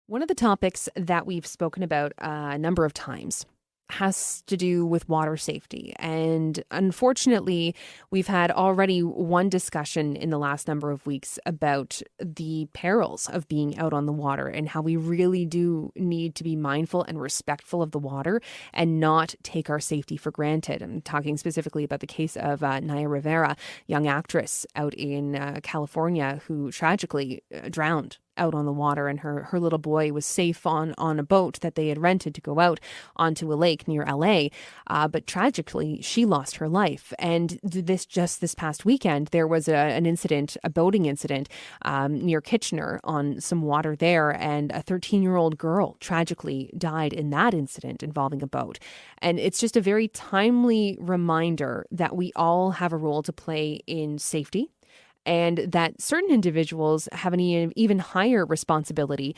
One of the topics that we've spoken about a number of times has to do with water safety. And unfortunately, we've had already one discussion in the last number of weeks about the perils of being out on the water and how we really do need to be mindful and respectful of the water and not take our safety for granted. I'm talking specifically about the case of Naya Rivera, young actress out in California who tragically drowned out on the water, and her little boy was safe on a boat that they had rented to go out onto a lake near LA. But tragically, she lost her life. And this past weekend, there was an incident, a boating incident near Kitchener on some water there, and a 13-year-old girl tragically died in that incident involving a boat. And it's just a very timely reminder that we all have a role to play in safety, and that certain individuals have an even higher responsibility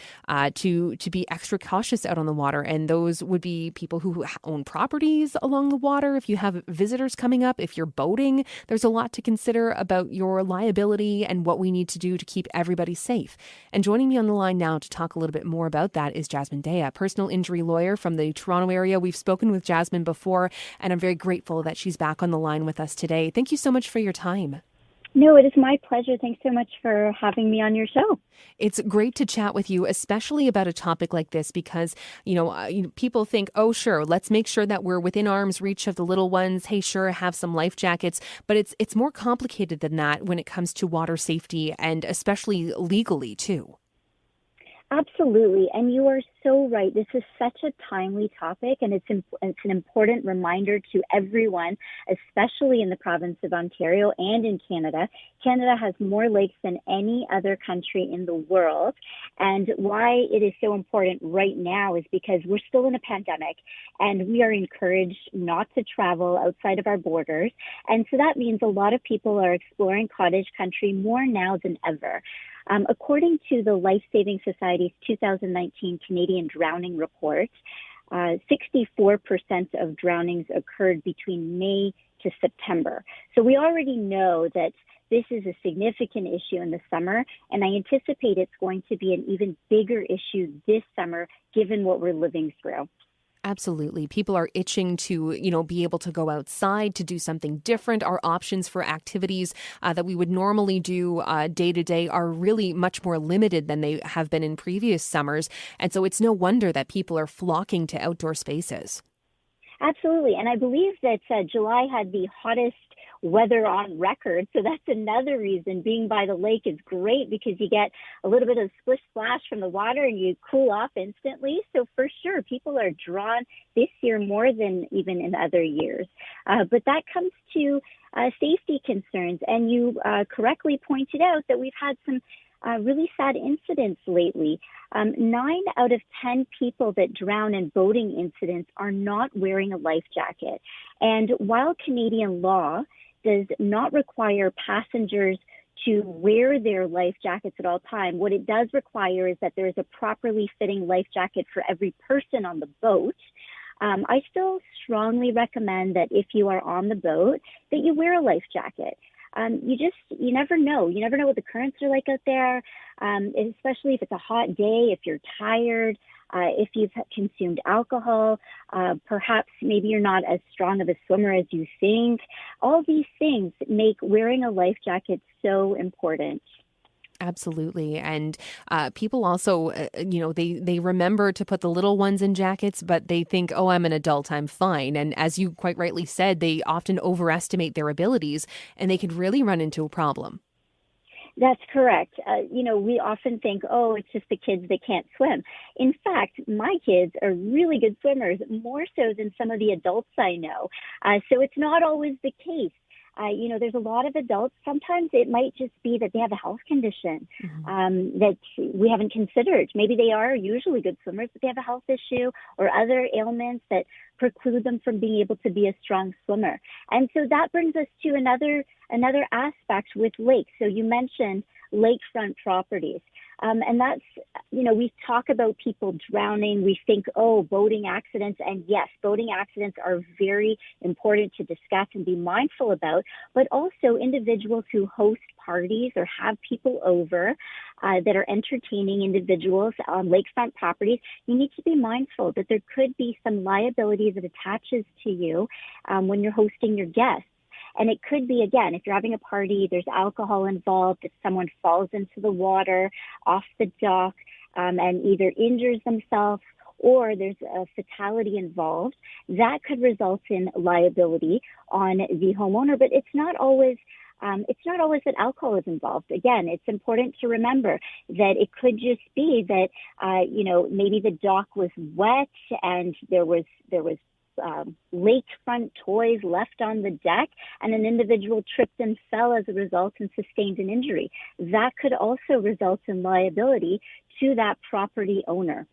to be extra cautious out on the water. And those would be people who own properties along the water. If you have visitors coming up, if you're boating, there's a lot to consider about your liability and what we need to do to keep everybody safe. And joining me on the line now to talk a little bit more about that is Jasmine Daya, personal injury lawyer from the Toronto area. We've spoken with Jasmine before, and I'm very grateful that she's back on the line with us today. Thank you so much for your time. No, it is my pleasure. Thanks so much for having me on your show. It's great to chat with you, especially about a topic like this, because, people think, oh, sure, let's make sure that we're within arm's reach of the little ones. Hey, sure, have some life jackets. But it's more complicated than that when it comes to water safety, and especially legally, too. Absolutely. And you are so right. This is such a timely topic, and it's an important reminder to everyone, especially in the province of Ontario and in Canada. Canada has more lakes than any other country in the world. And why it is so important right now is because we're still in a pandemic, and we are encouraged not to travel outside of our borders. And so that means a lot of people are exploring cottage country more now than ever. According to the Life Saving Society's 2019 Canadian Drowning Report, 64% of drownings occurred between May to September. So we already know that this is a significant issue in the summer, and I anticipate it's going to be an even bigger issue this summer, given what we're living through. Absolutely. People are itching to, be able to go outside, to do something different. Our options for activities that we would normally do day to day are really much more limited than they have been in previous summers. And so it's no wonder that people are flocking to outdoor spaces. Absolutely. And I believe that July had the hottest weather on record. So that's another reason being by the lake is great, because you get a little bit of splish splash from the water and you cool off instantly. So for sure, people are drawn this year more than even in other years. But that comes to safety concerns. And you correctly pointed out that we've had some really sad incidents lately. 9 out of 10 people that drown in boating incidents are not wearing a life jacket. And while Canadian law does not require passengers to wear their life jackets at all time, what it does require is that there is a properly fitting life jacket for every person on the boat. I still strongly recommend that if you are on the boat, that you wear a life jacket. You never know. You never know what the currents are like out there, especially if it's a hot day, if you're tired, if you've consumed alcohol, perhaps maybe you're not as strong of a swimmer as you think. All these things make wearing a life jacket so important. Absolutely. And people also, they remember to put the little ones in jackets, but they think, oh, I'm an adult, I'm fine. And as you quite rightly said, they often overestimate their abilities, and they could really run into a problem. That's correct. We often think, oh, it's just the kids that can't swim. In fact, my kids are really good swimmers, more so than some of the adults I know. So it's not always the case. There's a lot of adults. Sometimes it might just be that they have a health condition that we haven't considered. Maybe they are usually good swimmers, but they have a health issue or other ailments that preclude them from being able to be a strong swimmer. And so that brings us to another aspect with lakes. So you mentioned lakefront properties. And that's, we talk about people drowning. We think, oh, boating accidents. And yes, boating accidents are very important to discuss and be mindful about, but also individuals who host parties or have people over that are entertaining individuals on lakefront properties. You need to be mindful that there could be some liability that attaches to you when you're hosting your guests. And it could be, again, if you're having a party, there's alcohol involved, if someone falls into the water off the dock and either injures themselves or there's a fatality involved, that could result in liability on the homeowner. But it's not always that alcohol is involved. Again, it's important to remember that it could just be that, maybe the dock was wet and there was lakefront toys left on the deck and an individual tripped and fell as a result and sustained an injury. That could also result in liability to that property owner.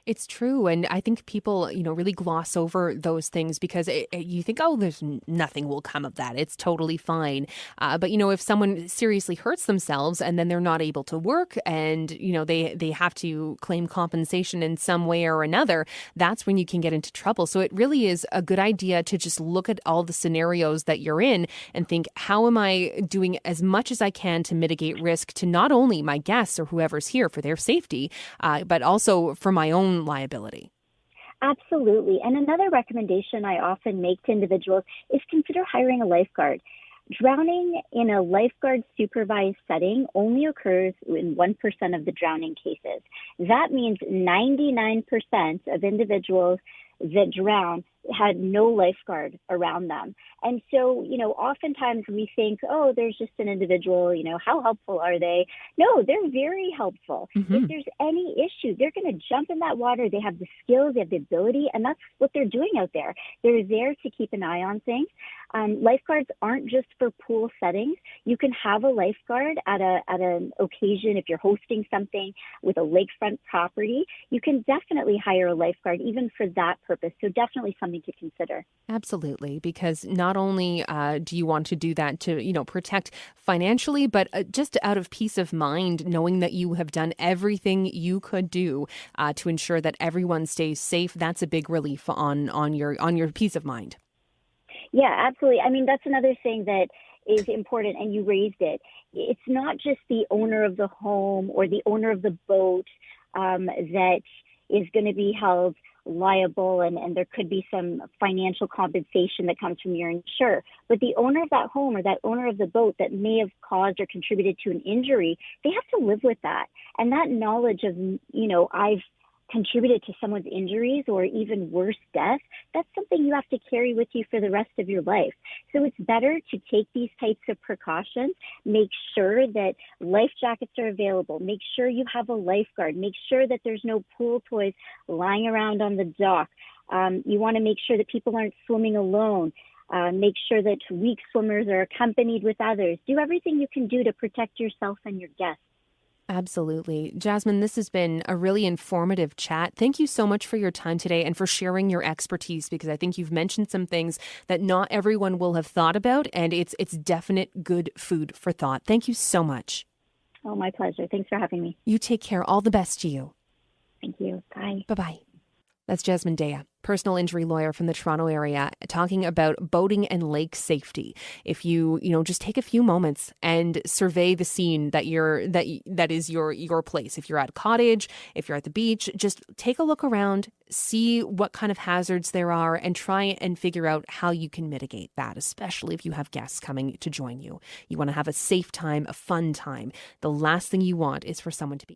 It's true. And I think people, really gloss over those things because you think, oh, there's nothing will come of that. It's totally fine. But, if someone seriously hurts themselves and then they're not able to work and, they have to claim compensation in some way or another, that's when you can get into trouble. So it really is a good idea to just look at all the scenarios that you're in and think, how am I doing as much as I can to mitigate risk to not only my guests or whoever's here for their safety, but also for my own liability. Absolutely. And another recommendation I often make to individuals is consider hiring a lifeguard. Drowning in a lifeguard supervised setting only occurs in 1% of the drowning cases. That means 99% of individuals that drown had no lifeguard around them. And so, oftentimes we think, oh, there's just an individual, how helpful are they? No, they're very helpful. Mm-hmm. If there's any issue, they're going to jump in that water. They have the skills, they have the ability, and that's what they're doing out there. They're there to keep an eye on things. Lifeguards aren't just for pool settings. You can have a lifeguard at an occasion if you're hosting something with a lakefront property. You can definitely hire a lifeguard even for that purpose. So definitely something to consider. Absolutely, because not only do you want to do that to, protect financially, but just out of peace of mind, knowing that you have done everything you could do to ensure that everyone stays safe. That's a big relief on your peace of mind. Yeah, absolutely. I mean, that's another thing that is important, and you raised it. It's not just the owner of the home or the owner of the boat that is going to be held liable, and there could be some financial compensation that comes from your insurer. But the owner of that home or that owner of the boat that may have caused or contributed to an injury, they have to live with that. And that knowledge of, I've contributed to someone's injuries or even worse, death, that's something you have to carry with you for the rest of your life. So it's better to take these types of precautions, make sure that life jackets are available, make sure you have a lifeguard, make sure that there's no pool toys lying around on the dock. You want to make sure that people aren't swimming alone. Make sure that weak swimmers are accompanied with others. Do everything you can do to protect yourself and your guests. Absolutely. Jasmine, this has been a really informative chat. Thank you so much for your time today and for sharing your expertise, because I think you've mentioned some things that not everyone will have thought about, and it's definite good food for thought. Thank you so much. Oh, my pleasure. Thanks for having me. You take care. All the best to you. Thank you. Bye. Bye-bye. That's Jasmine Daya, personal injury lawyer from the Toronto area, talking about boating and lake safety. If you just take a few moments and survey the scene that is your place. If you're at a cottage, if you're at the beach, just take a look around, see what kind of hazards there are, and try and figure out how you can mitigate that, especially if you have guests coming to join you. You want to have a safe time, a fun time. The last thing you want is for someone to be